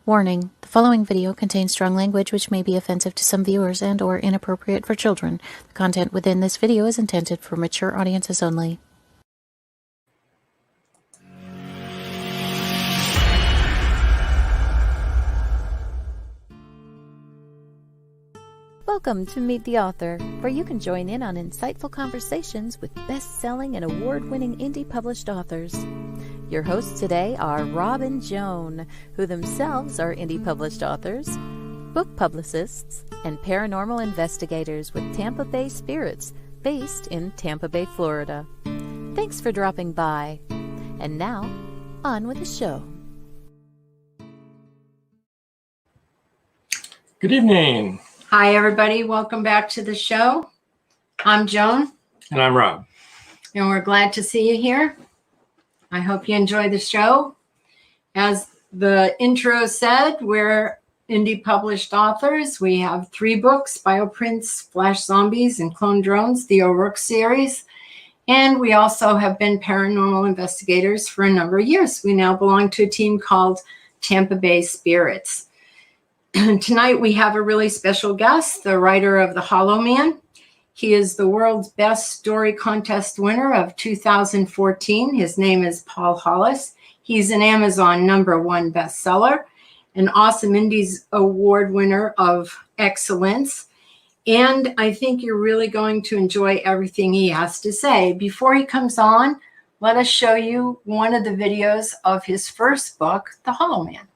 Warning: the following video contains strong language which may be offensive to some viewers and/or inappropriate for children. The content within this video is intended for mature audiences only. Welcome to Meet the Author, where you can join in on insightful conversations with best-selling and award-winning indie published authors. Your hosts today are Rob and Joan, who themselves are indie published authors, book publicists, and paranormal investigators with Tampa Bay Spirits, based in Tampa Bay, Florida. Thanks for dropping by. And now, on with the show. Good evening. Hi, everybody. Welcome back to the show. I'm Joan. And I'm Rob. And we're glad to see you here. I hope you enjoy the show. As the intro said, we're indie published authors. We have 3 books: Bioprints, Flash Zombies, and Clone Drones, the O'Rourke series. And we also have been paranormal investigators for a number of years. We now belong to a team called Tampa Bay Spirits. Tonight we have a really special guest, the writer of The Hollow Man. He is the world's best story contest winner of 2014. His name is Paul Hollis. He's an Amazon #1 bestseller, an Awesome Indies Award winner of excellence. And I think you're really going to enjoy everything he has to say. Before he comes on, let us show you one of the videos of his first book, The Hollow Man.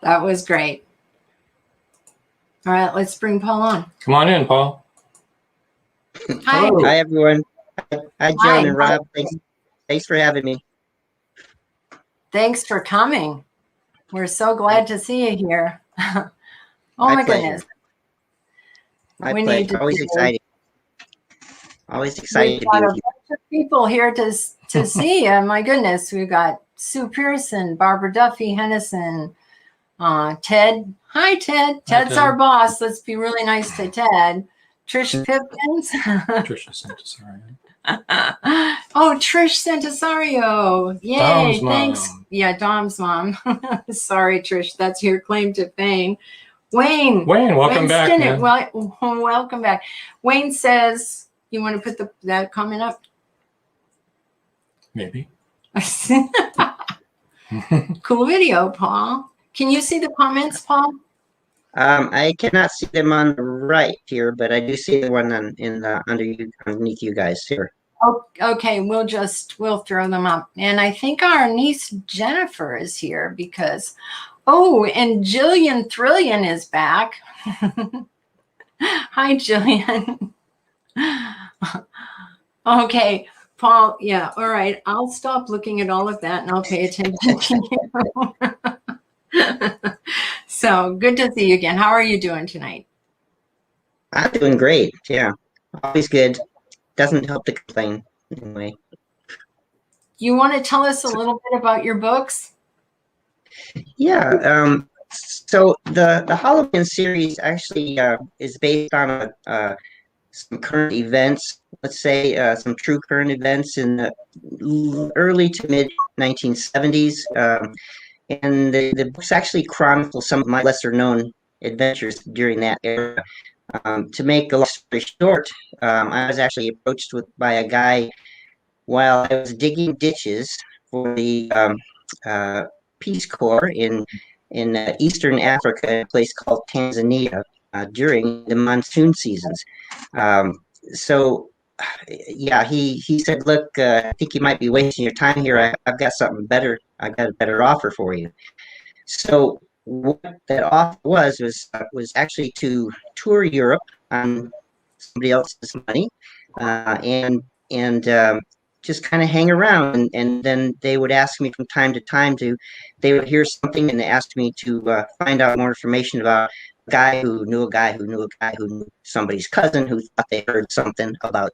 That was great. All right, let's bring Paul on. Come on in, Paul. Hi. Hello. Hi, everyone. Hi, Joan Hi. and Rob. Thanks for having me. Thanks for coming. We're so glad to see you here. Oh my pleasure. goodness. My We need pleasure. to Always do- exciting. Always excited We've to got be a with you. bunch of people here to see you. My goodness, we've got Sue Pearson, Barbara Duffy, Hennison, Ted. Hi, Ted. Ted's Ted. our boss. Let's be really nice to Ted. Trish Pipkins. Tricia sent us sorry. Oh, Trish Santasario. Yay. Dom's mom. Thanks. Yeah, Dom's mom. Sorry, Trish. That's your claim to fame. Wayne, welcome back, Stinnett. man. Well, welcome back. Wayne says, you want to put that comment up? Maybe. Cool video, Paul. Can you see the comments, Paul? I cannot see them on the right here, but I do see the one underneath you guys here. Oh, okay, we'll throw them up. And I think our niece Jennifer is here because, and Jillian Thrillian is back. Hi, Jillian. Okay, Paul, yeah, all right. I'll stop looking at all of that and I'll pay attention to you. So good to see you again. How are you doing tonight? I'm doing great. Yeah, always good. Doesn't help to complain anyway. You want to tell us a little bit about your books? Yeah. So the Halloween series actually is based on some current events. Let's say some true current events in the early to mid 1970s. And the books actually chronicle some of my lesser known adventures during that era. To make a long story short, I was actually approached by a guy while I was digging ditches for the uh, Peace Corps in Eastern Africa, a place called Tanzania, during the monsoon seasons. Um, so, yeah, he said, "Look, I think you might be wasting your time here. I've got something better. I've got a better offer for you." So, what that offer was actually to tour Europe on somebody else's money, and just kind of hang around, and then they would ask me from time to time they would hear something and they asked me to find out more information about a guy who knew a guy who knew a guy who knew somebody's cousin who thought they heard something about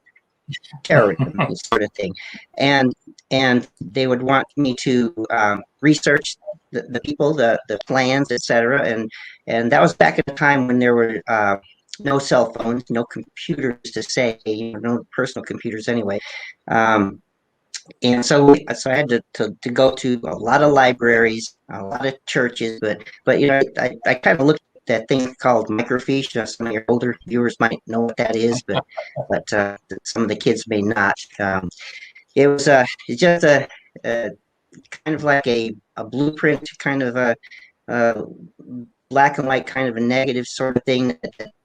terrorism, this sort of thing, and and they would want me to research the people, the plans, etc. And that was back at a time when there were no cell phones, no computers to say, no personal computers anyway. Um, and so I had to go to a lot of libraries, a lot of churches, but I kind of looked at that thing called microfiche. Some of your older viewers might know what that is, but some of the kids may not. It was it's just a kind of like a blueprint, kind of a black and white kind of a negative sort of thing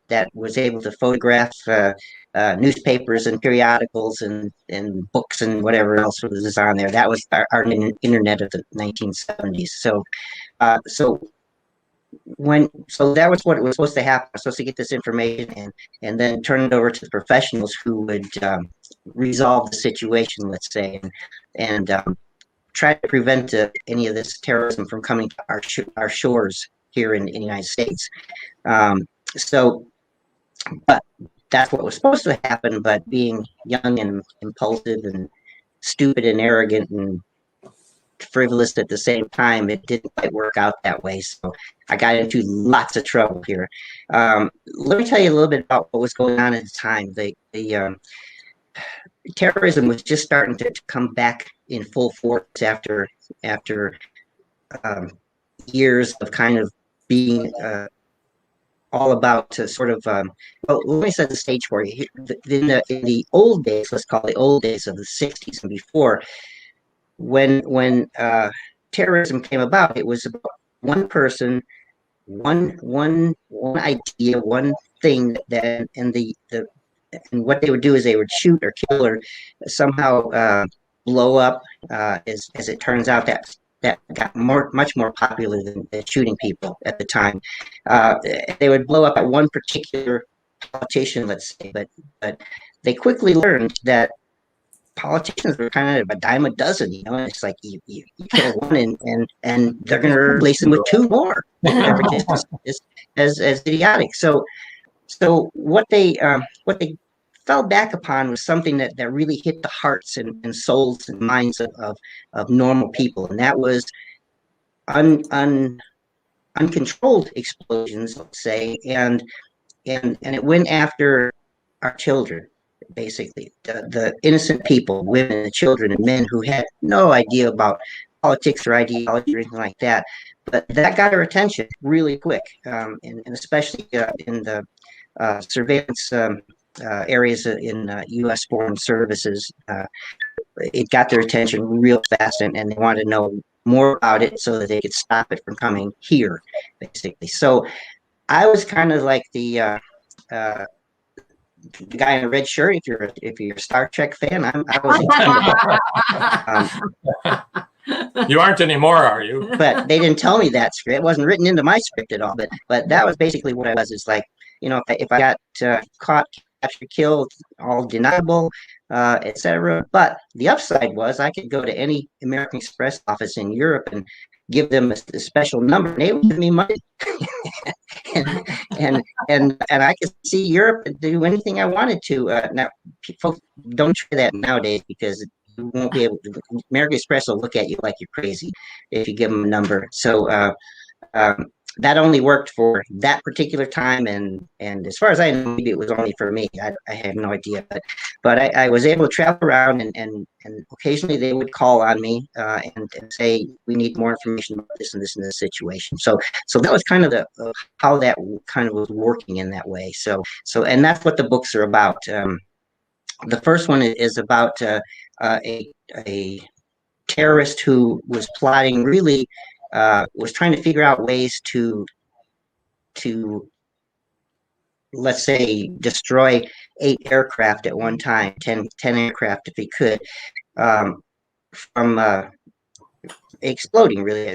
that was able to photograph newspapers and periodicals and books and whatever else was on there. That was our internet of the 1970s. So that was what was supposed to happen. I was supposed to get this information and then turn it over to the professionals who would resolve the situation, let's say, and try to prevent any of this terrorism from coming to our shores here in the United States. So, but that's what was supposed to happen. But being young and impulsive and stupid and arrogant and frivolous at the same time, it didn't quite work out that way. So I got into lots of trouble here. Let me tell you a little bit about what was going on at the time. The terrorism was just starting to come back in full force after years of kind of being all about to sort of well, let me set the stage for you. In the old days, let's call it the old days of the 60s and before, when terrorism came about, it was about one person, one idea, one thing that and what they would do is they would shoot or kill or somehow blow up. As it turns out, that got much more popular than shooting people at the time. They would blow up at one particular politician, let's say, but they quickly learned that politicians were kind of a dime a dozen. It's like you kill one and they're going to replace them with two more. Just as idiotic. So what they fell back upon was something that really hit the hearts and souls and minds of normal people, and that was uncontrolled explosions, let's say, and it went after our children, basically the innocent people, women and children and men who had no idea about politics or ideology or anything like that. But that got our attention really quick, and especially in the surveillance areas in U.S. Foreign Services. It got their attention real fast, and they wanted to know more about it so that they could stop it from coming here, basically. So I was kind of like the guy in a red shirt. If you're a Star Trek fan, I was. You aren't anymore, are you? But they didn't tell me that script. It wasn't written into my script at all. But that was basically what I was. It's like, if I got caught, captured, killed, all deniable, etc. But the upside was I could go to any American Express office in Europe and give them a special number, and they would give me money, and I could see Europe and do anything I wanted to. Now, folks, don't try that nowadays because you won't be able to. American Express will look at you like you're crazy if you give them a number. So um, that only worked for that particular time, and as far as I know, maybe it was only for me. I have no idea, but I was able to travel around, and occasionally they would call on me and say we need more information about this and this and this situation. So that was kind of the how that kind of was working in that way. And that's what the books are about. The first one is about a terrorist who was plotting really was trying to figure out ways to let's say destroy 8 aircraft at one time, 10 aircraft if he could, from exploding really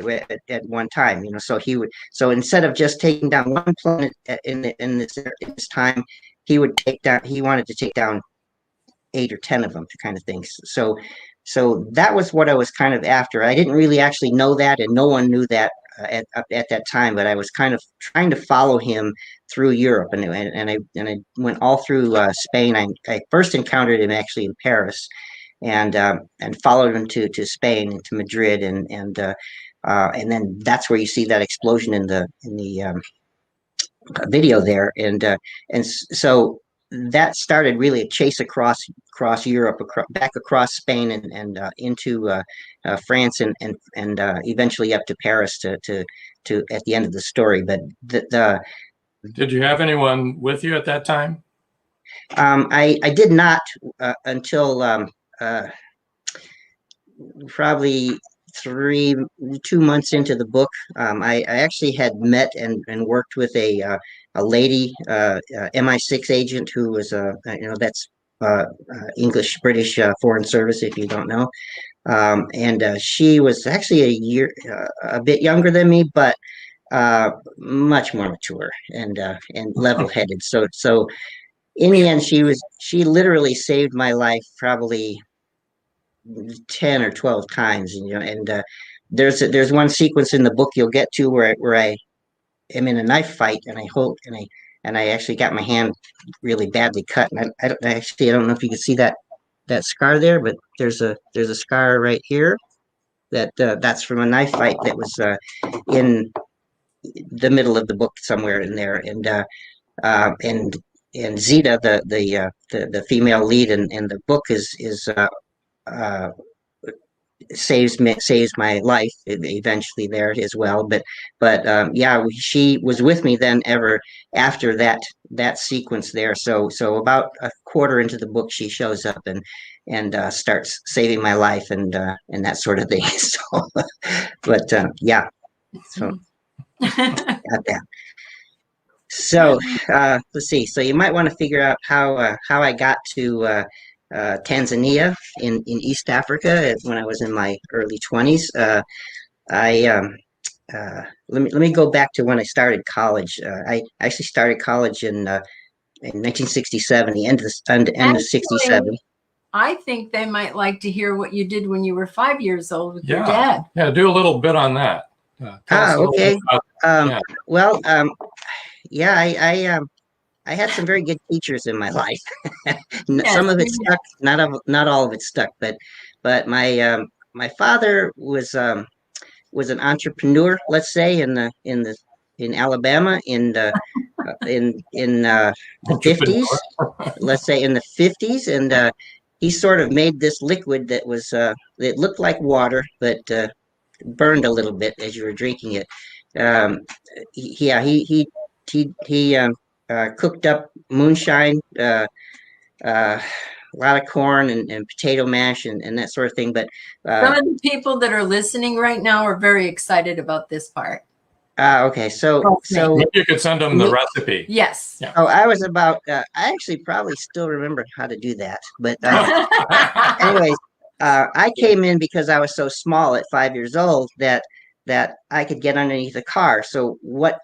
at one time. So instead of just taking down one planet in this time, he wanted to take down 8 or 10 of them, kind of things. So that was what I was kind of after. I didn't really actually know that, and no one knew that at that time. But I was kind of trying to follow him through Europe, and I went all through Spain. I first encountered him actually in Paris, and followed him to Spain, to Madrid, and then that's where you see that explosion in the video there, and so that started really a chase across Europe, back across Spain, and into France, and eventually up to Paris to at the end of the story. But Did you have anyone with you at that time? I did not until probably 2 months into the book. I actually had met and worked with a lady, MI6 agent, who was that's English British Foreign Service, if you don't know. And she was actually a bit younger than me, but much more mature and level-headed. So in the end, she literally saved my life probably 10 or 12 times, and there's one sequence in the book you'll get to where I am in a knife fight, and I actually got my hand really badly cut, and I don't know if you can see that scar there, but there's a scar right here that's from a knife fight that was in the middle of the book somewhere in there, and Zita, the female lead in the book, is saves my life eventually there as well. But yeah, she was with me then ever after that sequence there. So about a quarter into the book, she shows up and starts saving my life and that sort of thing. So, but yeah, so got that. So let's see. So you might want to figure out how I got to Tanzania in East Africa when I was in my early 20s. Let me go back to when I started college. I actually started college in 1967, the end of 67. I think they might like to hear what you did when you were 5 years old with your dad. Yeah, do a little bit on that. Okay. Well, yeah, I had some very good teachers in my life. Some of it stuck, not all of it stuck. But my father was an entrepreneur, let's say, in Alabama in the 50s, let's say in the 50s, and he sort of made this liquid that was it looked like water, but burned a little bit as you were drinking it. He cooked up moonshine, a lot of corn and potato mash and that sort of thing. But some of the people that are listening right now are very excited about this part. Okay, so you could send them the recipe. Yes. Yeah. Oh, I was about. I actually probably still remember how to do that. But anyways, I came in because I was so small at 5 years old that I could get underneath the car. So what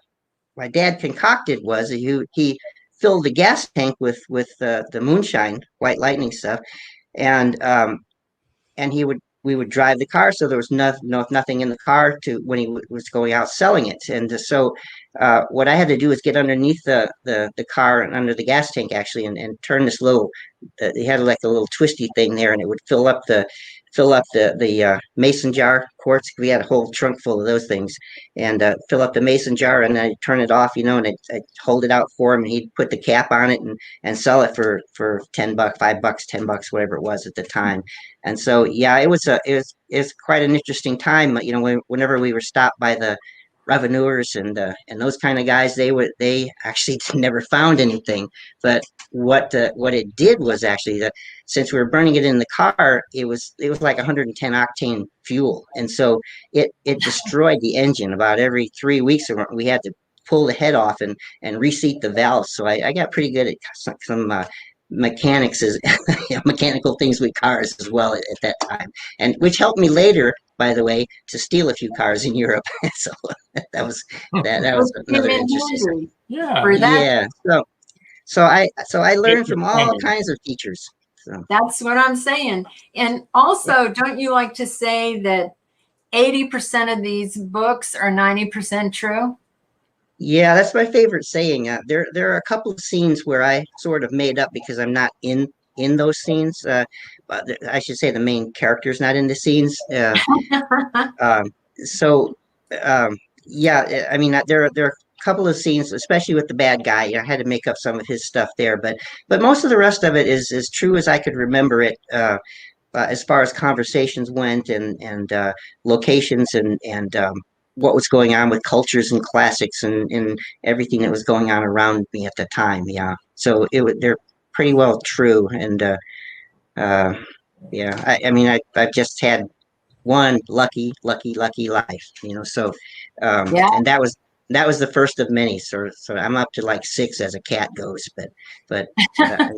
my dad concocted was he filled the gas tank with the moonshine, white lightning stuff, and we we would drive the car, so there was nothing in the car to when he was going out selling it. And so what I had to do is get underneath the car and under the gas tank actually, and turn this little. He had like a little twisty thing there, and it would fill up the mason jar quartz. We had a whole trunk full of those things, and fill up the mason jar, and I'd turn it off, and I'd hold it out for him, and he'd put the cap on it and sell it for $10, $5, $10, whatever it was at the time. And so yeah, it was quite an interesting time. Whenever we were stopped by the revenuers and those kind of guys, they actually never found anything. But what it did was actually that since we were burning it in the car, it was like 110 octane fuel, and so it destroyed the engine about every 3 weeks. We had to pull the head off and reseat the valves. So I got pretty good at some mechanics is mechanical things with cars as well at that time, and which helped me later, by the way, to steal a few cars in Europe. So that was another interesting. Yeah. For that. Yeah. So I learned from all kinds of teachers. So That's what I'm saying. And also, don't you like to say that 80% of these books are 90% true? yeah, that's my favorite saying. There are a couple of scenes where I sort of made up because I'm not in those scenes. But I should say the main character's not in the scenes. Um, so yeah, I mean there are a couple of scenes, especially with the bad guy. I had to make up some of his stuff there, but most of the rest of it is as true as I could remember it. As far as conversations went, and locations, and what was going on with cultures and classics, and everything that was going on around me at the time. Yeah, so they're pretty well true, and yeah, I mean I've just had one lucky life, so Yeah. and that was the first of many. So I'm up to like 6 as a cat goes, but I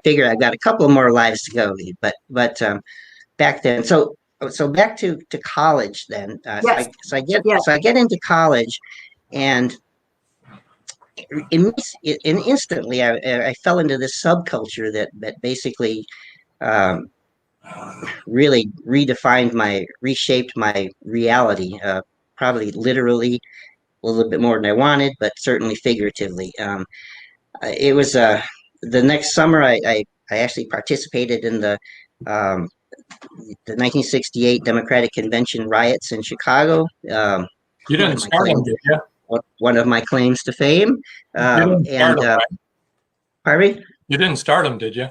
figure I've got a couple more lives to go. But back then, so back to college then. Yes. So Yes. I get into college, and instantly I fell into this subculture that basically really reshaped my reality, probably literally a little bit more than I wanted, but certainly figuratively. It was the next summer I actually participated in the 1968 Democratic Convention riots in Chicago. You didn't start them, did you? One of my claims to fame. You didn't start them, right? Pardon me? You didn't start them, did you?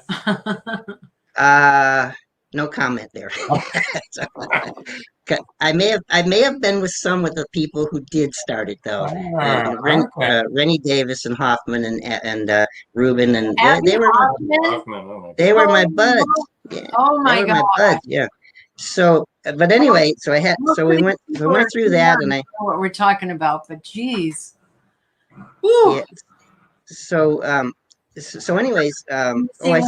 No comment there. So, I may have been with some of the people who did start it though. Okay. Rennie Davis and Hoffman and Rubin, and Abby they were Hoffman? they were my buds. Yeah, Oh they my were God. my buds. Yeah. So, but anyway, so we went through that, and I know what we're talking about, but geez. yeah. So anyways, I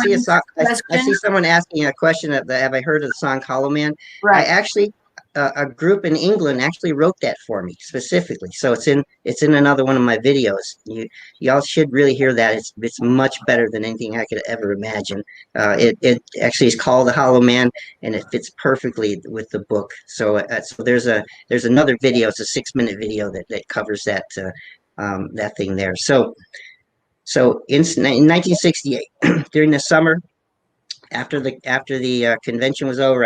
see a song. I see someone asking a question of have I heard of the song Hollow Man? Right. I actually a group in England actually wrote that for me specifically. So it's in another one of my videos. Y'all should really hear that. It's much better than anything I could ever imagine. It actually is called The Hollow Man, and it fits perfectly with the book. So there's another video. It's a 6-minute video that covers that thing there. So in 1968, during the summer, after the convention was over,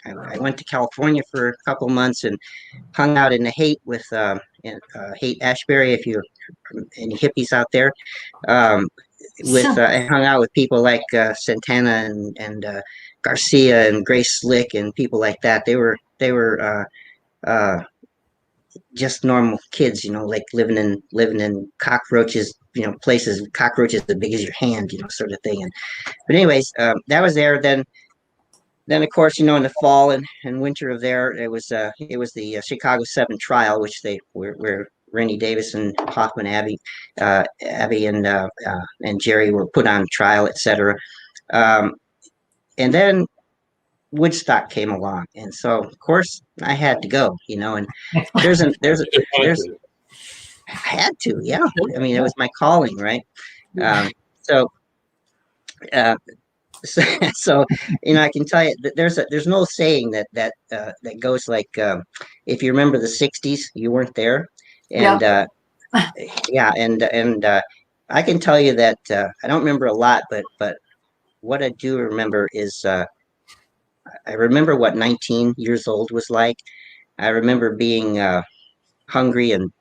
I went to California for a couple months and hung out in the Haight with Haight Ashbury. If you're any hippies out there, I hung out with people like Santana and Garcia and Grace Slick and people like that. They were just normal kids, like living in cockroaches, places, cockroaches as big as your hand, sort of thing. But anyways, that was there. Then of course, in the fall and winter of there, it was the Chicago 7 trial, which where Rennie Davis and Hoffman, Abby and Jerry were put on trial, etc. And then Woodstock came along, and so of course I had to go, and there's I had to, yeah. I mean, it was my calling, right? So so I can tell you that there's no saying that goes like, if you remember the '60s, you weren't there, and Yep. yeah, and I can tell you that I don't remember a lot, but what I do remember is I remember what 19 years old was like. I remember being hungry and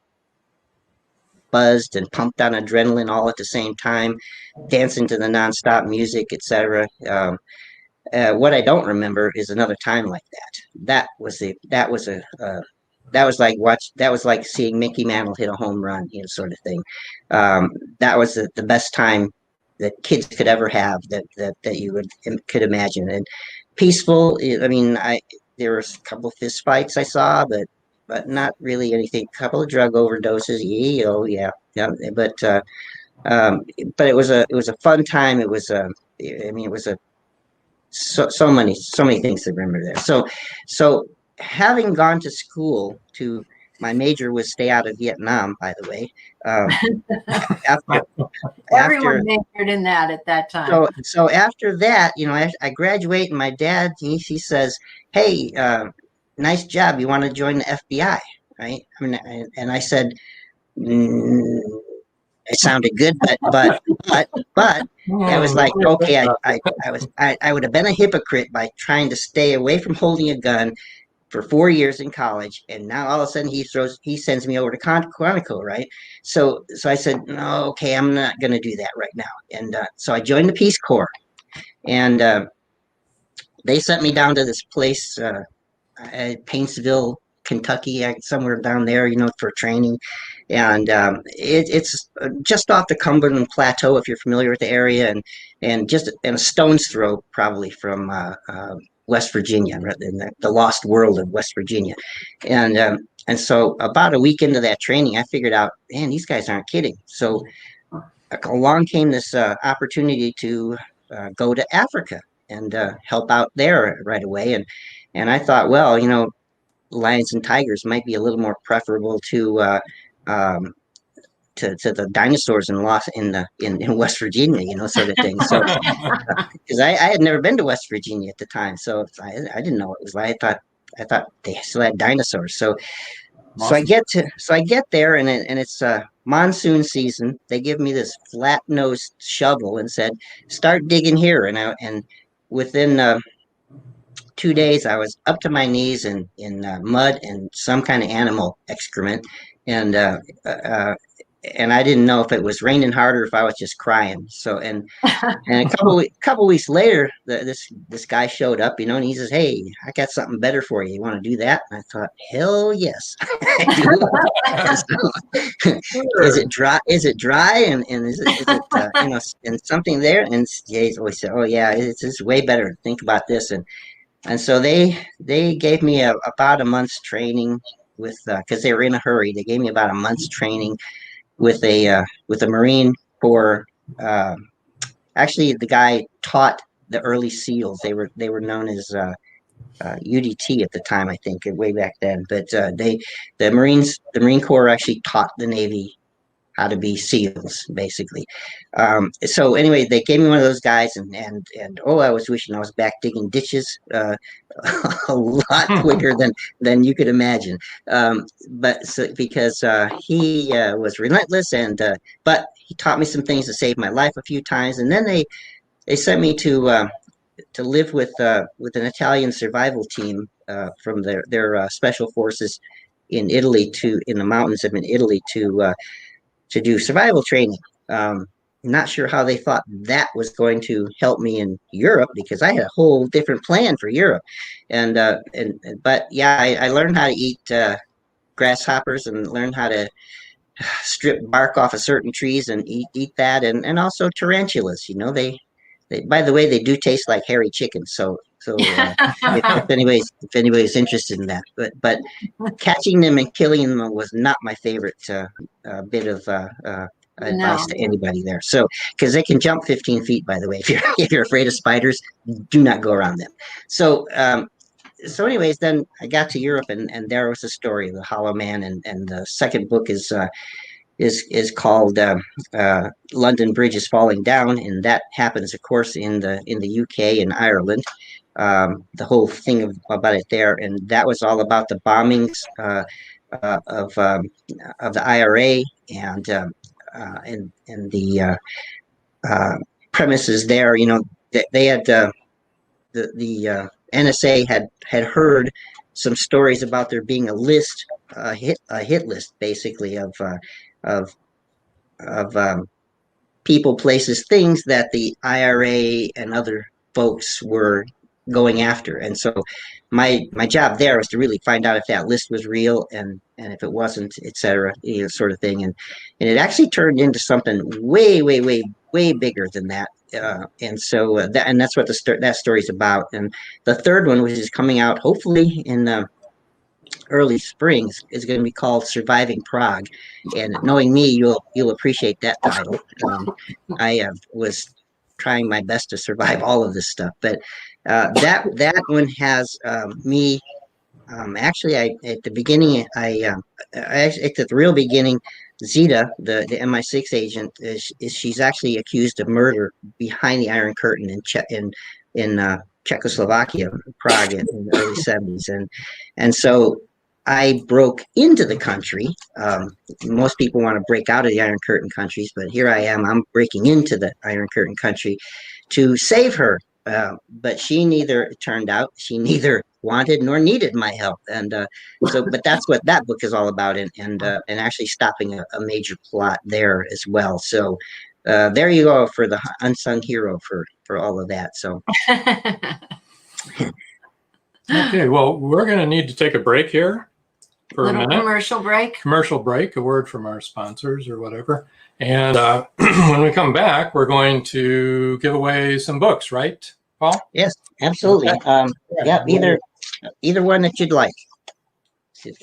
buzzed and pumped on adrenaline all at the same time, dancing to the nonstop music, etc. What I don't remember is another time like that. That was like seeing Mickey Mantle hit a home run, sort of thing. That was the best time that kids could ever have that you could imagine. And peaceful. I mean, there was a couple of fist fights I saw, but not really anything. A couple of drug overdoses. Yeah, oh yeah, yeah. Um, but it was a fun time. It was a so many things to remember there. So having gone to school to my major was stay out of Vietnam, by the way. After Everyone majored in that at that time. so after that, I graduate, and my dad he says, "Hey, nice job. You want to join the FBI?" Right? I mean, and I said, mm, it sounded good, but I was like, okay, I would have been a hypocrite by trying to stay away from holding a gun for 4 years in college, and now all of a sudden he sends me over to Quantico, right? So I said, no, okay, I'm not going to do that right now, and so I joined the Peace Corps, and they sent me down to this place, Paintsville, Kentucky, somewhere down there, for training. And it's just off the Cumberland Plateau, if you're familiar with the area, and just a stone's throw probably from West Virginia, in the lost world of West Virginia. And so about a week into that training, I figured out, man, these guys aren't kidding. So along came this opportunity to go to Africa and help out there right away. And I thought, well, lions and tigers might be a little more preferable um, to the dinosaurs in West Virginia, sort of thing. So because I had never been to West Virginia at the time, so I didn't know what it was like. I thought they still had dinosaurs. So I get there, and it's monsoon season. They give me this flat nosed shovel and said, start digging here, and within 2 days, I was up to my knees in mud and some kind of animal excrement, and and I didn't know if it was raining hard or if I was just crying. So and a couple weeks later, this guy showed up, and he says, "Hey, I got something better for you. You want to do that?" And I thought, "Hell yes, I do." Is it dry? Is it dry? And is it and something there? And he's always said, "Oh yeah, it's way better. Think about this." And so they gave me about a month's training with because they were in a hurry. They gave me about a month's training with a Marine Corps. Actually, the guy taught the early SEALs. They were known as UDT at the time, I think, way back then. But the Marine Corps actually taught the Navy how to be SEALs, basically. So anyway, they gave me one of those guys, and I was wishing I was back digging ditches a lot quicker than you could imagine. Because he was relentless, but he taught me some things to save my life a few times, and then they sent me to live with an Italian survival team from their special forces in Italy in the mountains of Italy to do survival training. Not sure how they thought that was going to help me in Europe, because I had a whole different plan for Europe. But yeah, I learned how to eat grasshoppers and learned how to strip bark off of certain trees and eat that, and also tarantulas. They by the way, they do taste like hairy chicken. So if anybody's interested in that, but catching them and killing them was not my favorite bit of advice to anybody there. So because they can jump 15 feet, by the way, if you're afraid of spiders, do not go around them. So anyways, then I got to Europe, and there was the story of the Hollow Man, and the second book is is called London Bridge is Falling Down, and that happens, of course, in the UK and Ireland. The whole thing about it there, and that was all about the bombings of the IRA and the premises there. They had the NSA had heard some stories about there being a list, a hit list, basically of people, places, things that the IRA and other folks were going after. And so my job there was to really find out if that list was real, and if it wasn't, et cetera, sort of thing. And it actually turned into something way bigger than that. And so that's what that story's about. And the third one, which is coming out hopefully in early spring, is going to be called Surviving Prague. And knowing me, you'll appreciate that title. I was trying my best to survive all of this stuff, but that one has me. Actually, at the beginning, at the real beginning, Zita, the MI6 agent, she's actually accused of murder behind the Iron Curtain in Czechoslovakia, Prague, in the early 70s, and so I broke into the country. Most people want to break out of the Iron Curtain countries, but here I am. I'm breaking into the Iron Curtain country to save her. But it turned out she neither wanted nor needed my help. And but that's what that book is all about, and actually stopping a major plot there as well. So there you go for the unsung hero for all of that. So. Okay, well, we're going to need to take a break here for a minute. Commercial break. Commercial break, a word from our sponsors or whatever. And when we come back, we're going to give away some books, right, Paul? Yes, absolutely. Okay. Yeah, either one that you'd like. And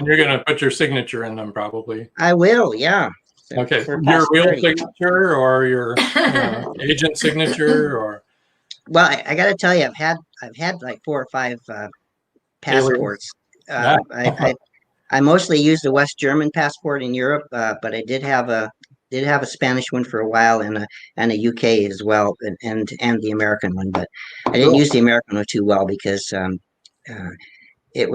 you're going to put your signature in them, probably. I will, yeah. Okay, your real signature or your agent signature, or? Well, I got to tell you, I've had like 4 or 5 passports. I mostly used a West German passport in Europe, but I did have a Spanish one for a while, and a UK as well, and the American one. But I didn't use the American one too well because it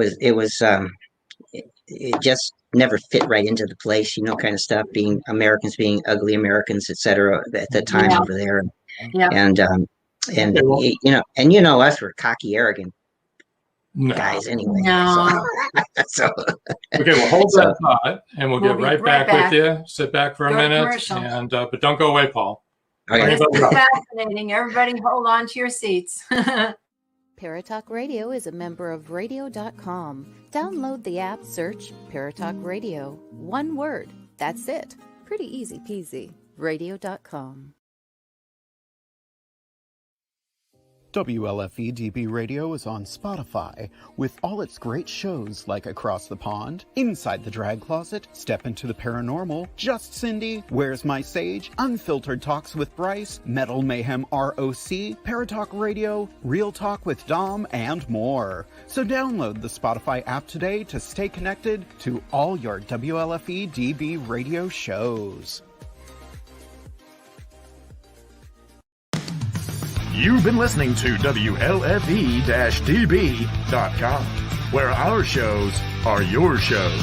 just never fit right into the place, kind of stuff. Being Americans, being ugly Americans, etc. At the time over there, and us, we're cocky, arrogant guys anyway. No. So okay, well, hold that thought, and we'll get right back with you. Sit back for a minute, and but don't go away, Paul. Okay. This is fascinating. Everybody hold on to your seats. Paratalk Radio is a member of radio.com. Download the app, search Paratalk Radio. One word. That's it. Pretty easy peasy. Radio.com. WLFE DB Radio is on Spotify with all its great shows like Across the Pond, Inside the Drag Closet, Step into the Paranormal, Just Cindy, Where's My Sage, Unfiltered Talks with Bryce, Metal Mayhem ROC, Paratalk Radio, Real Talk with Dom, and more. So download the Spotify app today to stay connected to all your WLFE DB Radio shows. You've been listening to WLFE-DB.com, where our shows are your shows.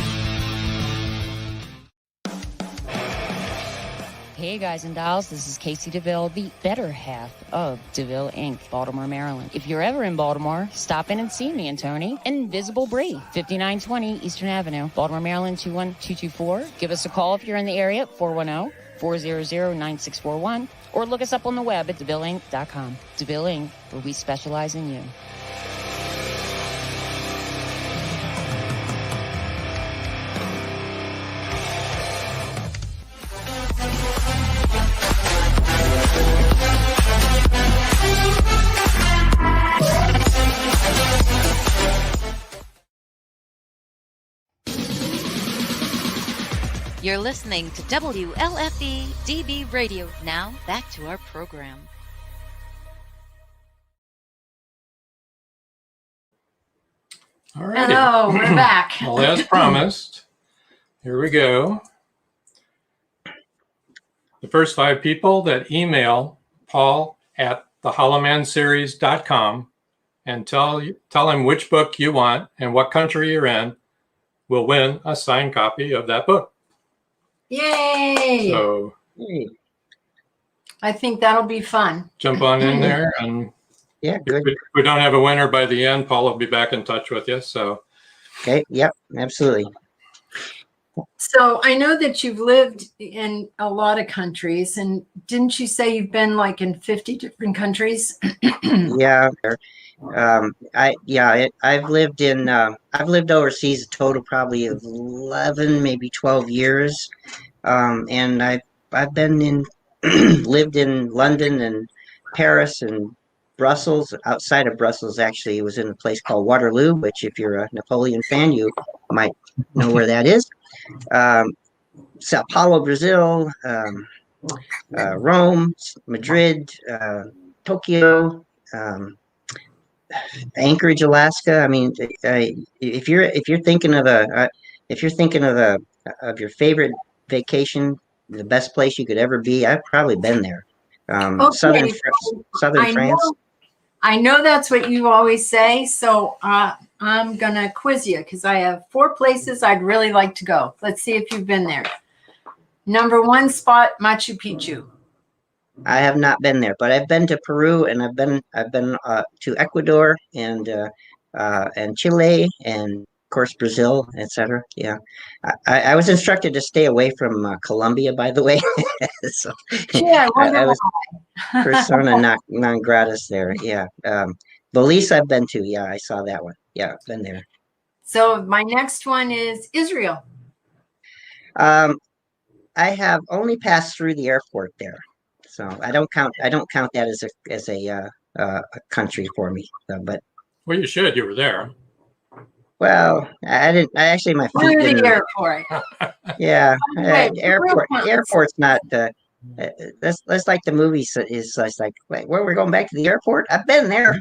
Hey guys and dolls, this is Casey DeVille, the better half of DeVille Inc., Baltimore, Maryland. If you're ever in Baltimore, stop in and see me and Tony. Invisible Bree, 5920 Eastern Avenue, Baltimore, Maryland, 21224. Give us a call if you're in the area at 410-400-9641. Or look us up on the web at DeVilleInc.com. DeVille Inc., where we specialize in you. You're listening to WLFE DB Radio. Now, back to our program. All right. Hello, we're back. Well, as promised, here we go. The first 5 people that email Paul at thehollowmanseries.com and tell him which book you want and what country you're in will win a signed copy of that book. Yay! So I think that'll be fun. jump on in there, and Yeah, good. if we don't have a winner by the end, Paul will be back in touch with you. So Okay. Yep. Absolutely. So I know that you've lived in a lot of countries, and didn't you say you've been like in 50 different countries? Yeah. I've lived overseas a total probably of 11, maybe 12 years. And I've been in lived in London and Paris and Brussels. Outside of Brussels, actually, it was in a place called Waterloo, which if you're a Napoleon fan, you might know where that is. Sao Paulo, Brazil, Rome, Madrid, Tokyo, Anchorage, Alaska. I mean, if you're thinking of of your favorite vacation, the best place you could ever be, I've probably been there. Okay. Southern France. I know that's what you always say. So I'm going to quiz you because I have 4 places I'd really like to go. Let's see if you've been there. Number 1 spot, Machu Picchu. I have not been there, but I've been to Peru, and I've been to Ecuador and Chile, and of course Brazil, etc. Yeah, I was instructed to stay away from Colombia, by the way. So Yeah, I was persona non gratis there. Yeah, Belize I've been to. Yeah, I saw that one. Yeah, been there. So my next one is Israel. I have only passed through the airport there, so I don't count that as a country for me. So, but well, you should. You were there. well, I didn't. I actually my feet Through didn't. the airport. Yeah, Wait, airport's not. That's like the movie is like, wait, where we're going back to the airport? I've been there.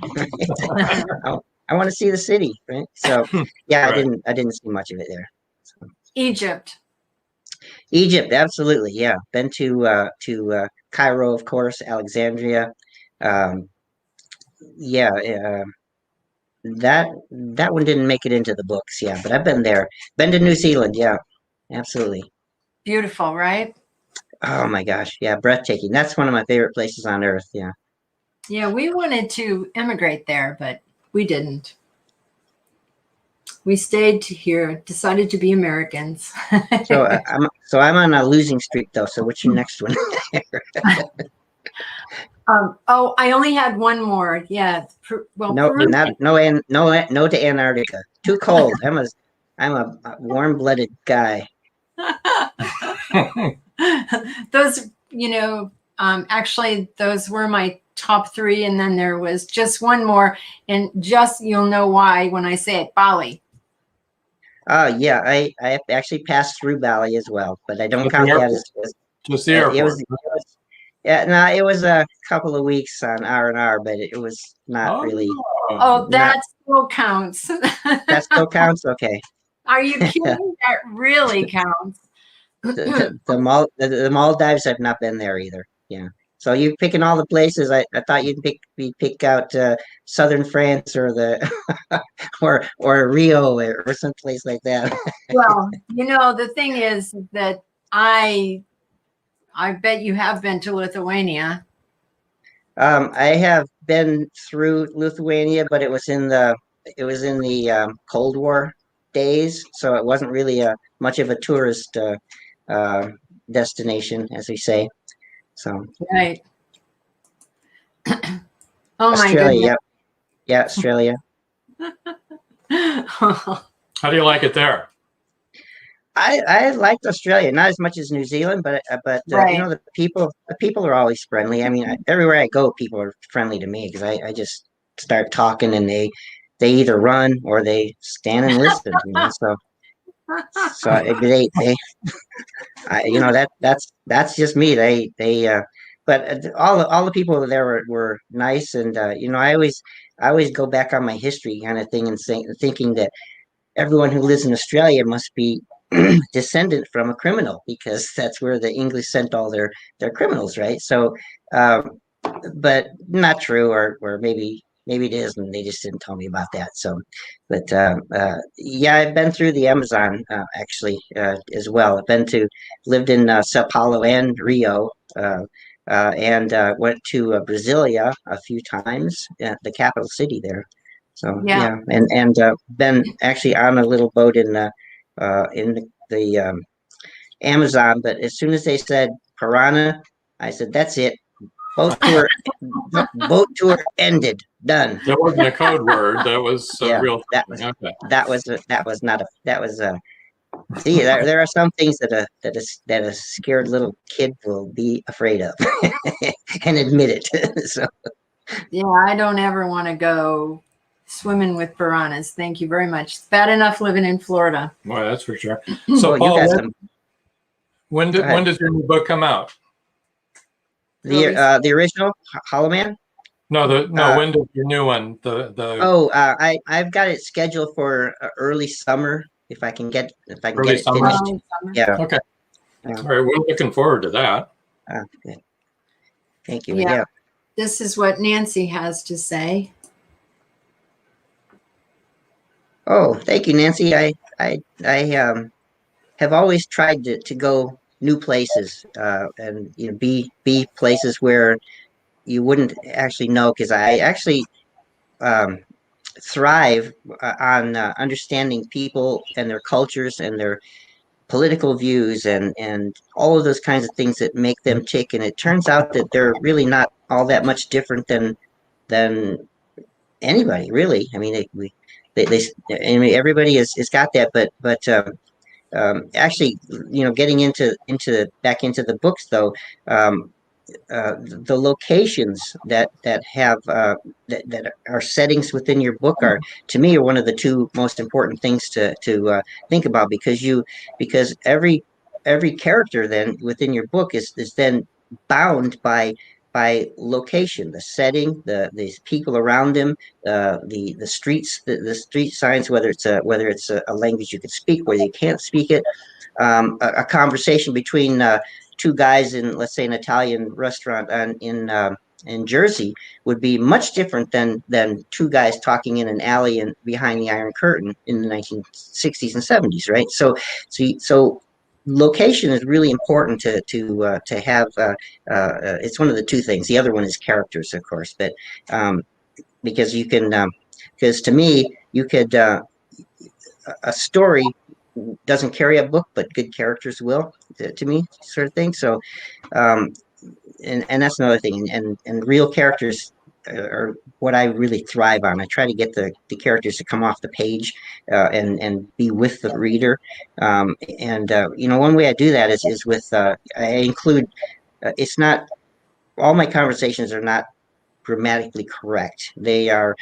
I want to see the city, right? So yeah, Right. I didn't see much of it there. So. Egypt, absolutely, yeah. Been to Cairo, of course, Alexandria. Yeah, that one didn't make it into the books, yeah, but I've been there. Been to New Zealand, yeah, absolutely. beautiful, right? Oh my gosh, yeah, breathtaking. That's one of my favorite places on earth, yeah. Yeah, we wanted to immigrate there, but we didn't. We stayed here, decided to be Americans. So I'm on a losing streak though. So what's your next one? I only had one more. Yeah. Well, no, Peru. no to Antarctica. Too cold. I'm a warm-blooded guy. Those, actually, those were my top 3, and then there was just one more, and just you'll know why when I say it, Bali. Yeah, I actually passed through Bali as well, but I don't count that as just the airport. It was a couple of weeks on R&R, but it was not really. Oh, that still counts. That still counts? Okay. Are you kidding? That really counts. The Maldives, I've not been there either. Yeah. So you're picking all the places. I thought you'd pick out southern France or or Rio or someplace like that. Well, the thing is that I bet you have been to Lithuania. I have been through Lithuania, but it was in the Cold War days, so it wasn't really much of a tourist destination, as we say. So right. Oh my Australia, goodness. yeah, Australia. How do you like it there? I liked Australia, not as much as New Zealand, but right. the people are always friendly. I mean, everywhere I go, people are friendly to me because I just start talking and they either run or they stand and listen. That's just me. But all the people there were nice, and I always go back on my history kind of thing and thinking that everyone who lives in Australia must be descendant from a criminal, because that's where the English sent all their criminals, right? So, but not true, or maybe it is, and they just didn't tell me about that. So, but yeah, I've been through the Amazon actually as well. I've lived in Sao Paulo and Rio. And went to Brasilia a few times, the capital city there. So Yeah. and been actually on a little boat in the Amazon. But as soon as they said piranha, I said that's it. Boat tour, boat tour ended. Done. That wasn't a code word. That was a Yeah, real that thing. was Okay. that was not a that was a. See, there are some things that a scared little kid will be afraid of and admit it. So Yeah, I don't ever want to go swimming with piranhas. Thank you very much. It's bad enough living in Florida. Well, that's for sure. So, well, Paul, you got some. when Go ahead. does your new book come out? The original Hollow Man? No, when does your new one? I've got it scheduled for early summer if I can get Early it summer? finished. Yeah. Okay. All right, we're looking forward to that. Good. Thank you. Yeah. Yeah. This is what Nancy has to say. Oh, thank you, Nancy. I have always tried to go new places, and be places where you wouldn't actually know, because I actually um, thrive on understanding people and their cultures and their political views and all of those kinds of things that make them tick. And it turns out that they're really not all that much different than anybody, really. I mean, I mean, everybody has got that, but actually, getting back into the books though. The locations that have that are settings within your book are, to me, are one of the two most important things to think about, because every character then within your book is then bound by location, the setting, the people around them, the streets, the street signs, whether it's a language you can speak, whether you can't speak it, a conversation between two guys in, let's say, an Italian restaurant in Jersey would be much different than two guys talking in an alley and behind the Iron Curtain in the 1960s and 70s, right? So location is really important to have. It's one of the two things. The other one is characters, of course, but because you can, because to me, you could a story doesn't carry a book, but good characters will, to me, sort of thing. So, and that's another thing. And real characters are what I really thrive on. I try to get the characters to come off the page and be with the reader. One way I do that is with I include. It's not all my conversations are not grammatically correct. They are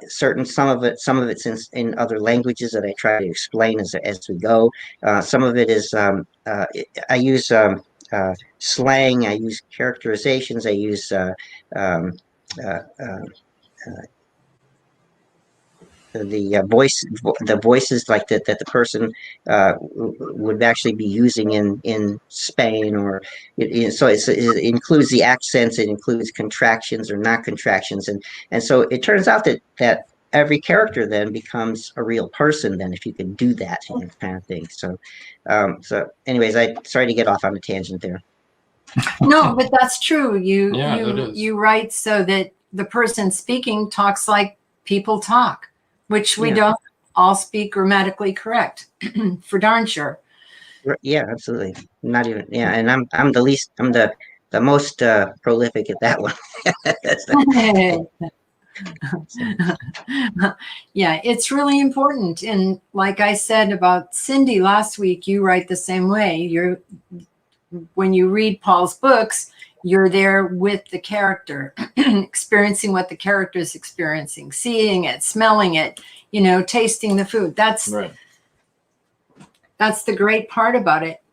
certain. Some of it's in other languages that I try to explain as we go. Some of it is I use slang. I use characterizations. I use the voices like that the person would actually be using in Spain, or so it includes the accents, it includes contractions or not contractions, and so it turns out that every character then becomes a real person then, if you can do that kind of thing. So anyways, I sorry to get off on a tangent there. No, but that's true. Yeah, you write so that the person speaking talks like people talk, which we don't all speak grammatically correct, for darn sure. Yeah, absolutely. Not even, and I'm the most prolific at that one. Yeah, it's really important. And like I said about Cindy last week, you write the same way. When you read Paul's books, you're there with the character, experiencing what the character is experiencing, seeing it, smelling it, tasting the food. That's the great part about it.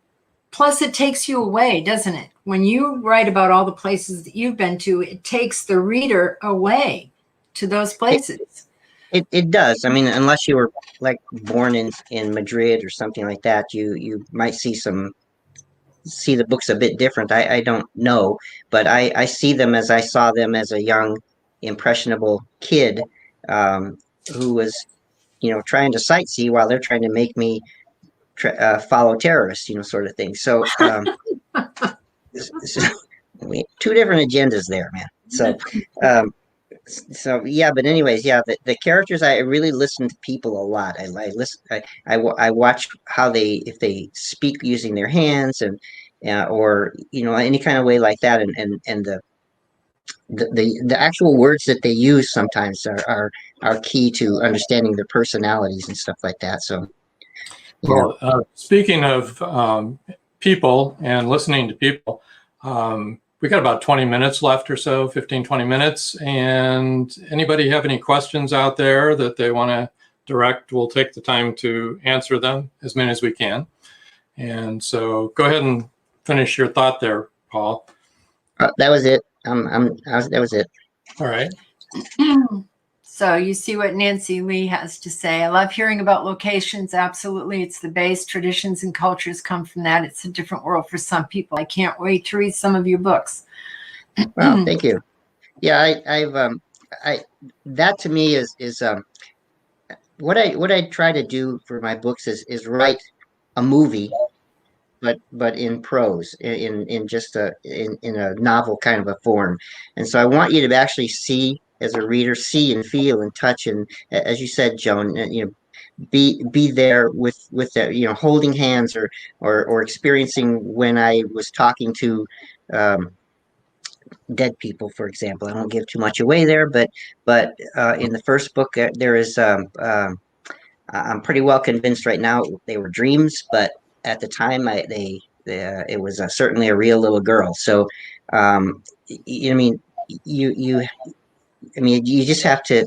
Plus, it takes you away, doesn't it? When you write about all the places that you've been to, it takes the reader away to those places. It does. I mean, unless you were like born in Madrid or something like that, you might see the books a bit different. I don't know, but I see them as I saw them as a young, impressionable kid, um, who was, trying to sightsee while they're trying to make me follow terrorists, sort of thing. So, so two different agendas there, man. Um, so yeah, but anyways, yeah, the characters, I really listen to people a lot. I listen, I watch how if they speak using their hands, and or any kind of way like that, and the actual words that they use sometimes are key to understanding their personalities and stuff like that. So yeah. Well, speaking of people and listening to people, we got about 20 minutes left or so, 15, 20 minutes. And anybody have any questions out there that they want to direct, we'll take the time to answer them, as many as we can. And so go ahead and finish your thought there, Paul. That was it. That was it. All right. So you see what Nancy Lee has to say. I love hearing about locations. Absolutely. It's the base. Traditions and cultures come from that. It's a different world for some people. I can't wait to read some of your books. Well, thank you. Yeah, that to me is what I try to do for my books is write a movie, but in prose, in just in a novel kind of a form. And so I want you to actually see, as a reader, see and feel and touch, and as you said, Joan, be there with that, holding hands, or experiencing when I was talking to dead people, for example. I won't give too much away there, but in the first book, there is I'm pretty well convinced right now they were dreams, but at the time it was certainly a real little girl. So I mean, you just have to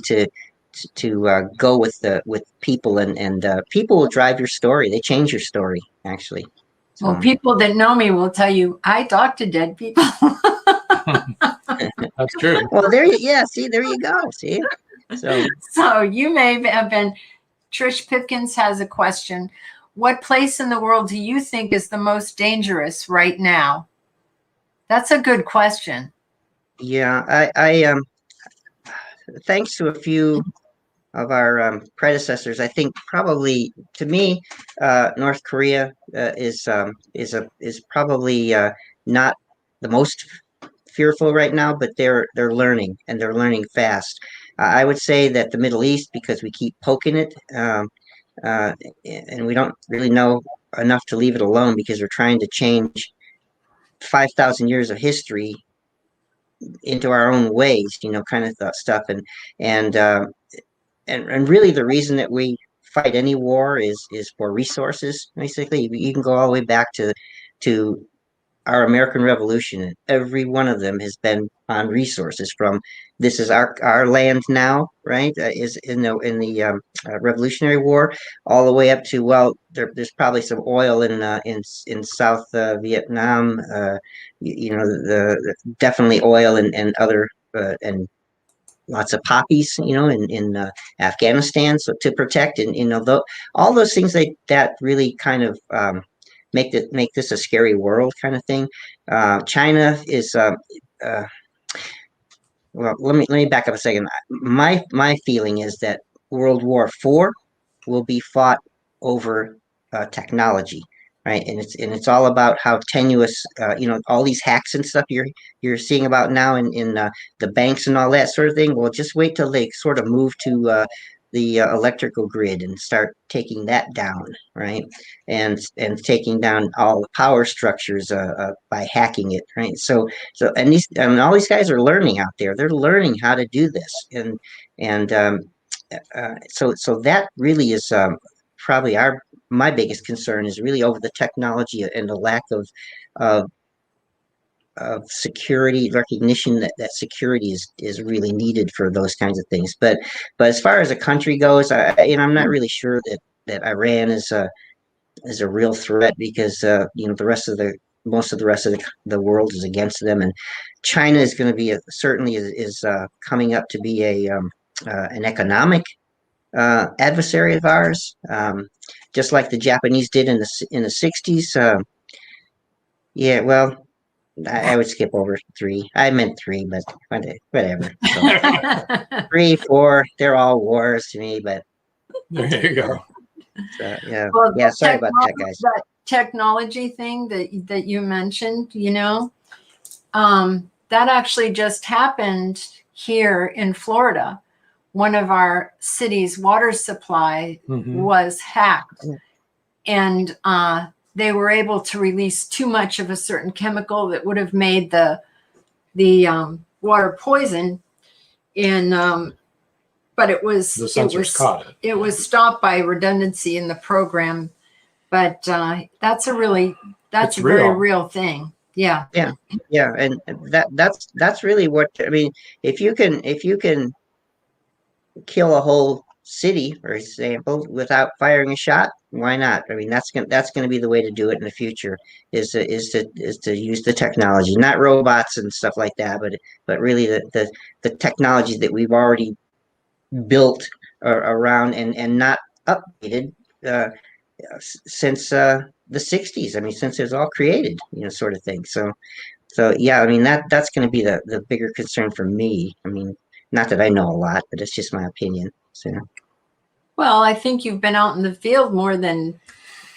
go with people, and people will drive your story. They change your story, actually. So. Well, people that know me will tell you I talk to dead people. That's true. Well, there you go. See, so you may have been. Trish Pipkins has a question. What place in the world do you think is the most dangerous right now? That's a good question. Yeah, I thanks to a few of our predecessors, I think probably, to me, North Korea is probably not the most fearful right now, but they're learning, and they're learning fast. I would say that the Middle East, because we keep poking it, and we don't really know enough to leave it alone, because we're trying to change 5,000 years of history into our own ways, kind of stuff, and really the reason that we fight any war is for resources. Basically, you can go all the way back to our American Revolution, and every one of them has been on resources. From this is our land now, right? Is in the Revolutionary War, all the way up to, well, there's probably some oil in South Vietnam. The definitely oil, and other and lots of poppies, in Afghanistan, so to protect, and all those things that really kind of make this a scary world kind of thing. China is well, let me back up a second. My feeling is that World War IV will be fought over technology, right? And it's all about how tenuous, all these hacks and stuff you're seeing about now in the banks and all that sort of thing. Well, just wait till they sort of move to the electrical grid and start taking that down, right? And taking down all the power structures by hacking it, right? So all these guys are learning out there. They're learning how to do this, and so that really is probably my biggest concern, is really over the technology and the lack of security recognition, that security is really needed for those kinds of things. But as far as a country goes, I'm not really sure that Iran is a real threat, because most of the rest of the world is against them, and China is going to be certainly is coming up to be an economic adversary of ours, just like the Japanese did in the 60s. Yeah, well, I would skip over 3. I meant 3, but whatever. So, 3, 4, they're all wars to me, but There you go. yeah. Well, Yeah, sorry about that, guys. That technology thing that you mentioned, that actually just happened here in Florida. One of our city's water supply was hacked, and they were able to release too much of a certain chemical that would have made the water poison. But it was The sensors caught it. It was stopped by redundancy in the program. But that's a very real thing. Yeah. Yeah, and that's really what I mean. If you can kill a whole city, for example, without firing a shot, why not? I mean, that's gonna be the way to do it in the future. Is to use the technology, not robots and stuff like that, but really the technology that we've already built around and not updated since the 60s. I mean, since it was all created, sort of thing. So yeah, I mean that's going to be the bigger concern for me. I mean, not that I know a lot, but it's just my opinion. So. Well, I think you've been out in the field more than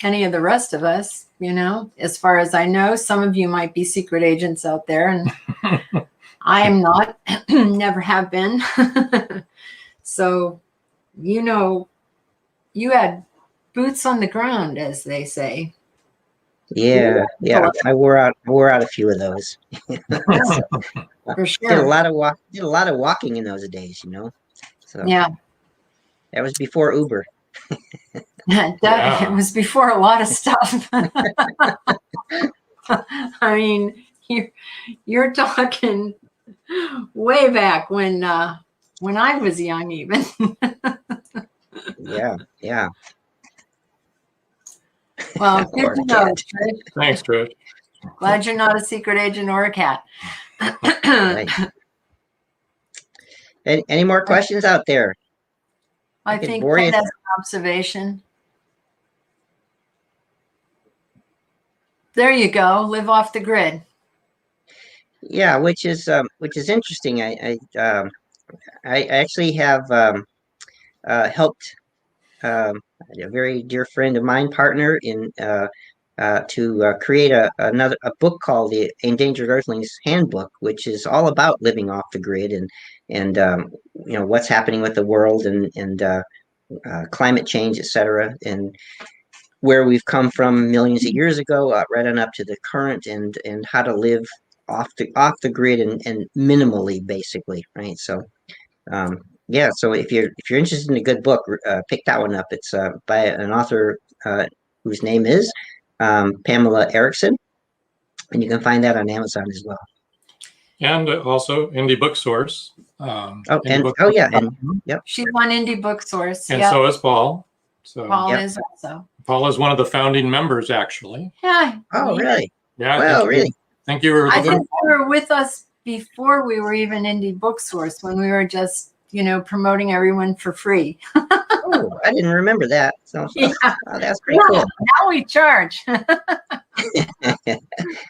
any of the rest of us. As far as I know, some of you might be secret agents out there, and I am not. Never have been. So, you had boots on the ground, as they say. Yeah. I wore out a few of those. For sure. Did a lot of walking in those days, So yeah, that was before Uber. It was before a lot of stuff. I mean, you're talking way back when I was young, even. Yeah. Well, good to know, Trish. Thanks, Trish. Glad you're not a secret agent or a cat. Right. Any more questions out there? I think Ted has an observation. There you go. Live off the grid. Yeah, which is interesting. I actually have helped a very dear friend of mine, partner in to create a book called the Endangered Earthlings Handbook, which is all about living off the grid and what's happening with the world and climate change, etc., and where we've come from millions of years ago, right on up to the current, and how to live off the grid and minimally, basically, right? So, yeah. So if you're interested in a good book, pick that one up. It's by an author whose name is Pamela Erickson, and you can find that on Amazon as well. And also Indie Book Source. Yep. She's on Indie Book Source. And so is Paul. So Paul is also. Paul is one of the founding members, actually. Yeah. Oh, really? Yeah. Well, really? Think you were. I think you were with us before we were even Indie Book Source, when we were just, promoting everyone for free. Oh, I didn't remember that. So that's pretty cool. Now we charge.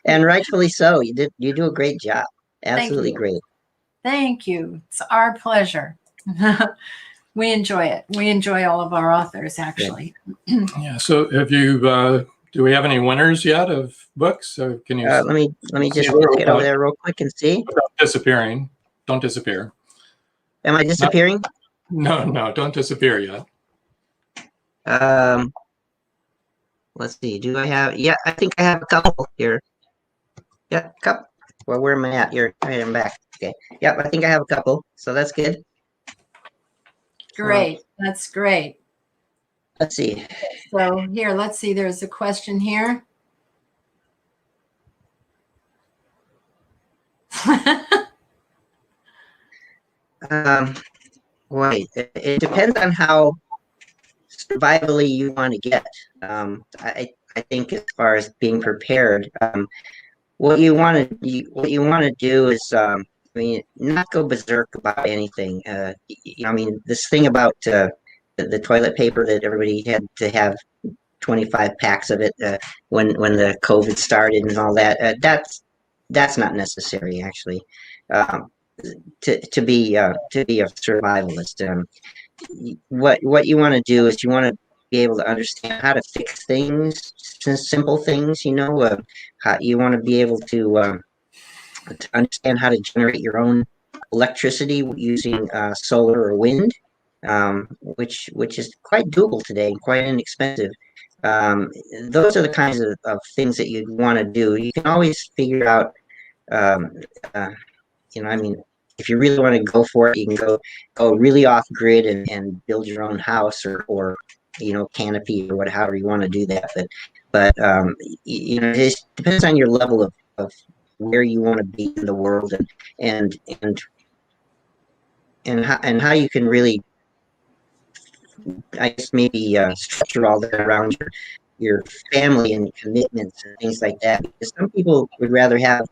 And rightfully so. You do a great job. Absolutely great. Thank you. It's our pleasure. We enjoy it. We enjoy all of our authors, actually. Yeah. So have you, do we have any winners yet of books? So can you? Let me just get over there real quick and see. Without disappearing. Don't disappear. Am I disappearing? No, don't disappear yet. Let's see. Do I have? Yeah, I think I have a couple here. Yeah, couple. Well, where am I at? Here, I'm back. Okay. Yep, I think I have a couple. So that's good. Great. That's great. Let's see. So here, let's see. There's a question here. Wait, it depends on how survivally you want to get. I think as far as being prepared, what you want to do is, I mean, not go berserk about anything. I mean, this thing about the toilet paper that everybody had to have 25 packs of it when the COVID started and all that. That's not necessary actually. Um, to be a survivalist. What you want to do is you want to be able to understand how to fix things, simple things. How you want to be able to understand how to generate your own electricity using solar or wind, which is quite doable today and quite inexpensive. Um, those are the kinds of things that you'd want to do. You can always figure out, um, uh, I mean, if you really want to go for it, you can go really off grid and build your own house or canopy or whatever you want to do that. But it just depends on your level of where you want to be in the world and and and how you can really, I guess, maybe structure all that around your family and commitments and things like that. Because some people would rather have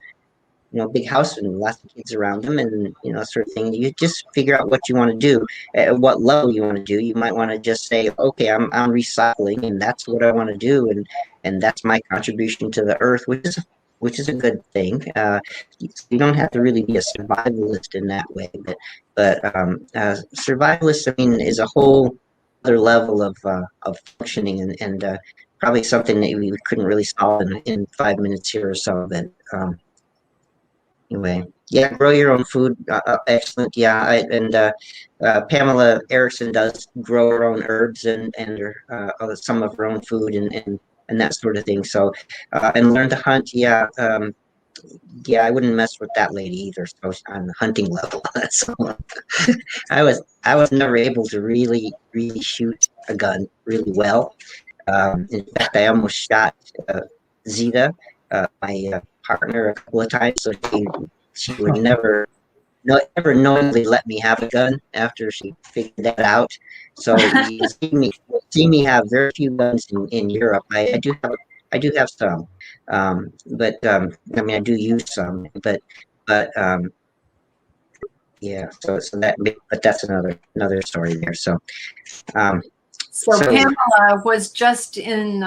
big house and lots of kids around them and, sort of thing. You just figure out what you want to do, at what level you want to do. You might want to just say, okay, I'm recycling and that's what I want to do. And that's my contribution to the earth, which is a good thing. You don't have to really be a survivalist in that way, but survivalist, I mean, is a whole other level of functioning and probably something that we couldn't really solve in 5 minutes here or so. But anyway, yeah, grow your own food. Excellent. Yeah, and Pamela Erickson does grow her own herbs and some of her own food and that sort of thing. So and learn to hunt. Yeah, yeah, I wouldn't mess with that lady either. So on the hunting level, so I was never able to really shoot a gun really well. In fact, I almost shot Zita, my partner, a couple of times. So she would never knowingly let me have a gun after she figured that out. So you see me have very few guns in Europe. I do have some, but I mean I do use some, but yeah. So that, but that's another story there. So so Pamela was just in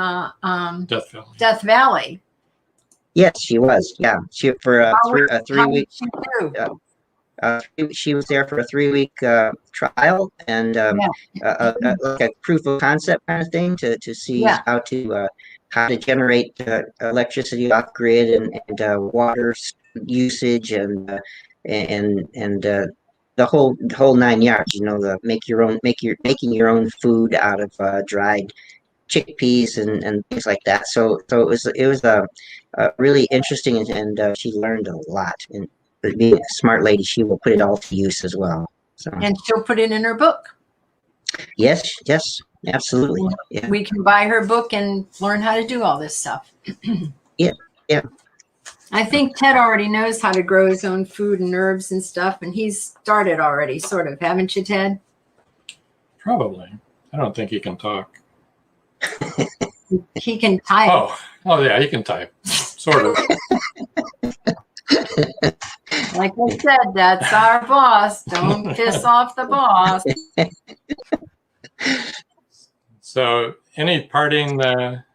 Death Valley. Yes, she was. Yeah, she for a 3 week. She was there for a 3 week trial and like a proof of concept kind of thing to see how to generate electricity off grid and water usage and the whole 9 yards. Making your own food out of dried chickpeas and things like that. So it was a really interesting and she learned a lot. And being a smart lady, she will put it all to use as well. So. And she'll put it in her book. Yes, absolutely. Yeah. We can buy her book and learn how to do all this stuff. Yeah. I think Ted already knows how to grow his own food and herbs and stuff, and he's started already, sort of, haven't you, Ted? Probably. I don't think he can talk. He can type. Oh yeah, he can type, sort of. Like I said, that's our boss. Don't piss off the boss. So, any parting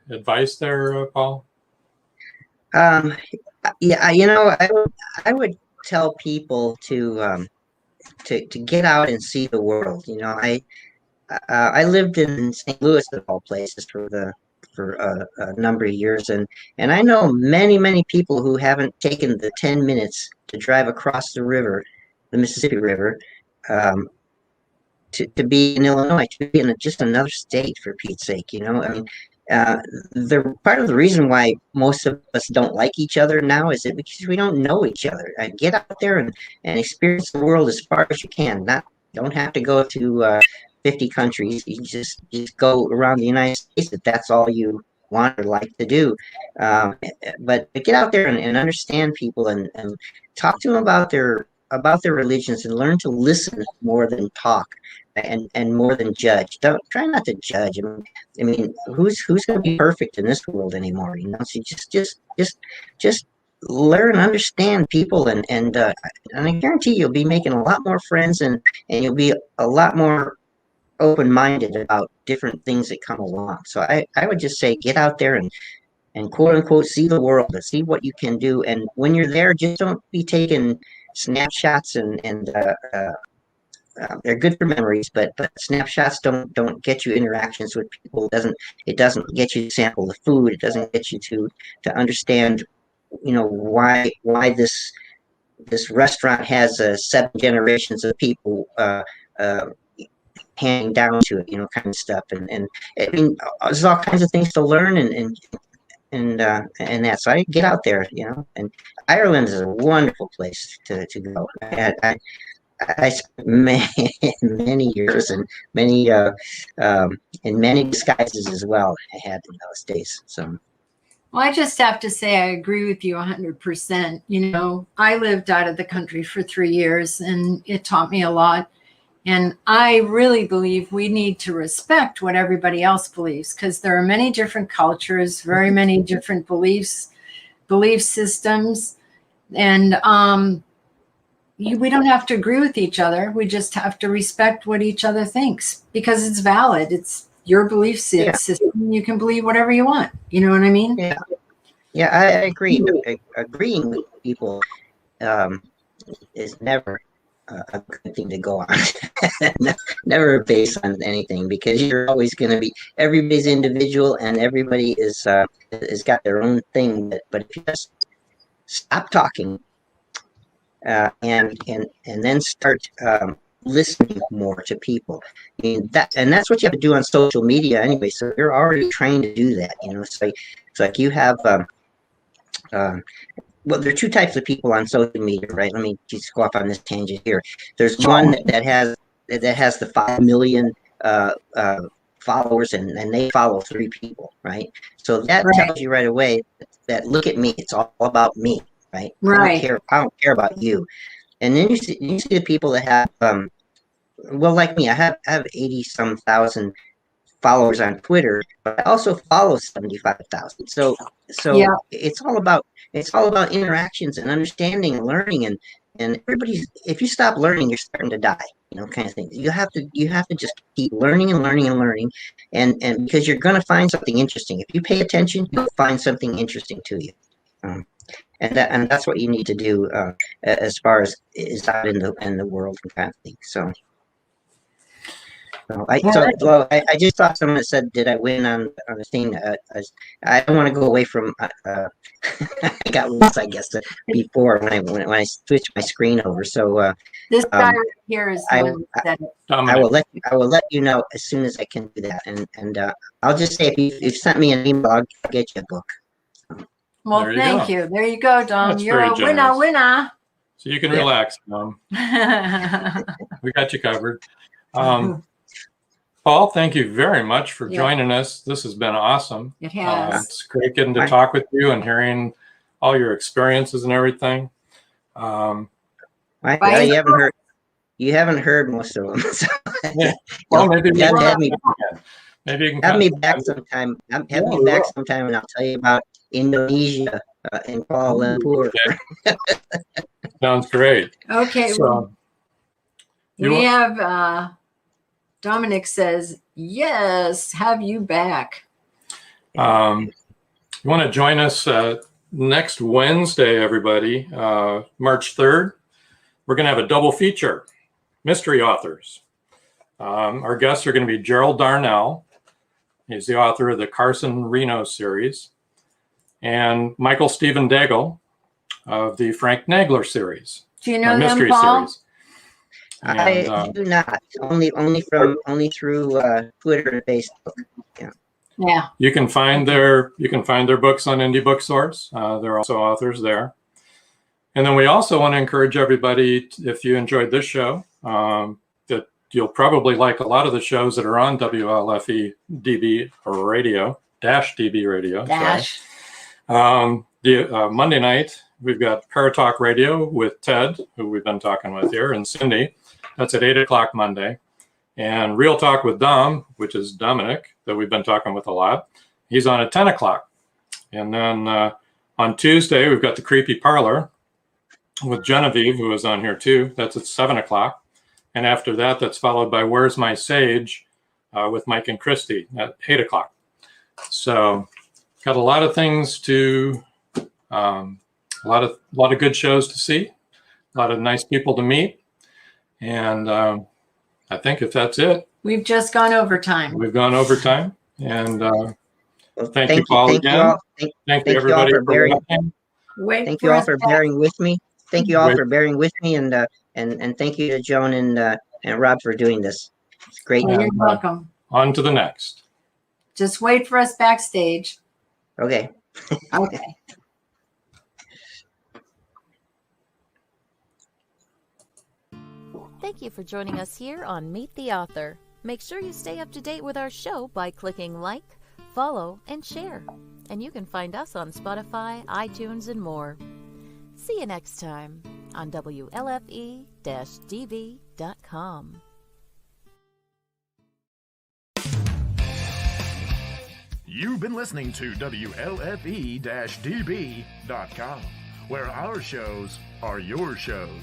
advice there, Paul? Yeah, I would tell people to get out and see the world. I lived in St. Louis of all places for a number of years, and I know many people who haven't taken the 10 minutes to drive across the river, the Mississippi River, to be in Illinois, to be in just another state, for Pete's sake. I mean, the part of the reason why most of us don't like each other now is because we don't know each other. Get out there and experience the world as far as you can. Don't have to go to 50 countries. You just go around the United States if that's all you want or like to do. But get out there and understand people and talk to them about their religions and learn to listen more than talk and more than judge. Try not to judge. I mean, who's going to be perfect in this world anymore? So just learn, understand people, and I guarantee you'll be making a lot more friends and you'll be a lot more open-minded about different things that come along. So I would just say get out there and quote unquote see the world and see what you can do. And when you're there, just don't be taking snapshots and they're good for memories, but snapshots don't get you interactions with people. It doesn't get you to sample the food. It doesn't get you to understand, why this restaurant has 7 generations of people handing down to it, kind of stuff. And I mean, there's all kinds of things to learn and that. So I get out there, and Ireland is a wonderful place to go. I spent many years and many in many disguises as well. I had in those days. So, well, I just have to say I agree with you 100%. I lived out of the country for 3 years, and it taught me a lot. And I really believe we need to respect what everybody else believes, because there are many different cultures, very many different belief systems, and we don't have to agree with each other. We just have to respect what each other thinks, because it's valid. It's your belief system. You can believe whatever you want. You know what I mean? Yeah, I agree. Agreeing with people is never a good thing to go on. Never based on anything, because you're always going to be, everybody's individual and everybody is got their own thing. But if you just stop talking and then start listening more to people, I mean, that's what you have to do on social media anyway. So you're already trained to do that. It's like you have. Well, there are 2 types of people on social media, right? Let me just go off on this tangent here. There's one that has the 5 million followers, and they follow 3 people, right? So that tells you right away that look at me, it's all about me, right? Right. I don't care about you. And then you see the people that have well, like me, I have 80 some thousand followers on Twitter, but I also follow 75,000. So it's all about interactions and understanding and learning, and if you stop learning, you're starting to die, kind of thing. You have to just keep learning and learning and learning, and because you're going to find something interesting. If you pay attention, you'll find something interesting to you. And that's what you need to do as far as is out in the world and kind of thing. So. I just thought someone said, "Did I win on the thing?" I don't want to go away from. I got lost, I guess, before when I switched my screen over. So this guy right here is the one that said it. I will let you know as soon as I can do that, and I'll just say if you sent me an email, I'll get you a book. Well, thank you. There you go, Dom. You're a winner. So you can relax, Dom. We got you covered. Paul, thank you very much for joining us. This has been awesome. It has. It's great getting to talk with you and hearing all your experiences and everything. You haven't heard most of them. So. Well, maybe you can have me back sometime. Have me back sometime, and I'll tell you about Indonesia and Kuala Lumpur. Okay. Sounds great. Okay. So, we have. Dominic says, yes, have you back. You want to join us next Wednesday, everybody, March 3rd. We're going to have a double feature, mystery authors. Our guests are going to be Gerald Darnell. He's the author of the Carson Reno series. And Michael Stephen Daigle of the Frank Nagler series. Do you know mystery them, Paul? series. And, I do not. Only through Twitter and Facebook. Yeah. You can find their books on Indie Booksource. They're also authors there. And then we also want to encourage everybody, if you enjoyed this show, that you'll probably like a lot of the shows that are on WLFE DB Radio, DB Radio. Monday night, we've got Car Talk Radio with Ted, who we've been talking with here, and Cindy. That's at 8 o'clock Monday. And Real Talk with Dom, which is Dominic, that we've been talking with a lot. He's on at 10 o'clock. And then on Tuesday, we've got the Creepy Parlor with Genevieve, who is on here too. That's at 7 o'clock. And after that, that's followed by Where's My Sage with Mike and Christy at 8 o'clock. So got a lot of things to, a lot of good shows to see, a lot of nice people to meet. And I think if that's it. We've just gone over time. We've gone over time. And Well, thank you, Paul, again. Thank you, everybody, for watching. Thank you all for bearing with me. Thank you all for bearing with me, and thank you to Joan and Rob for doing this. It's great. You're welcome. On to the next. Just wait for us backstage. Okay. Okay. Thank you for joining us here on Meet the Author. Make sure you stay up to date with our show by clicking like, follow, and share. And you can find us on Spotify, iTunes, and more. See you next time on WLFE-DB.com. You've been listening to WLFE-DB.com, where our shows are your shows.